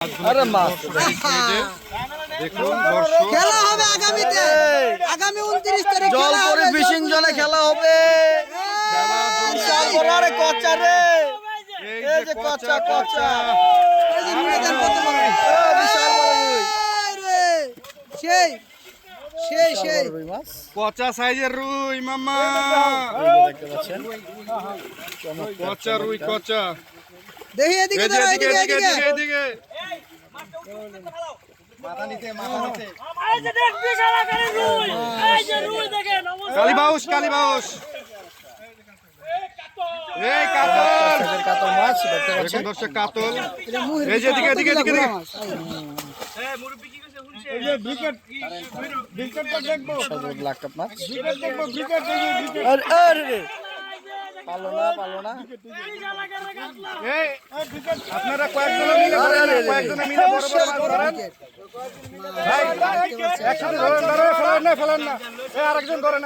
আরে মাছ দেখুন দর্শক, খেলা হবে আগামীতে, আগামী 29 তারিখ জল করে ফিশিং জলে খেলা হবে। বিশাল বড় আরে কচ্চা রে, এই যে কচ্চা কচ্চা, বিশাল বড় রুই, সেই সেই সেই রুই মাছ পচা সাইজের রুই মামা, দেখতে পাচ্ছেন। পচা রুই কচা। দেখি এদিকে এই যে দাঁড়া, এদিকে এদিকে এদিকে এদিকে এদিকে কালীবাউস কালীবাউস, এই কাতল সাইজের কাতল মাছ দেখতে দেখুন পাচ্ছেন। দর্শক, কাতল। এটা মুহির এই যে এদিকে এদিকে এদিকে এদিকে। সাইজের ব্ল্যাক কাপ মাছ। আরে আরে রে, পালো না এই আপনারা কয়েকজন মিলে ধরেন, কয়েকজন মিলে বড় বড় মাছ ধরেন। ভাই একসাথে ধরেন, ফেলেন না, এই আরেকজন ধরেন,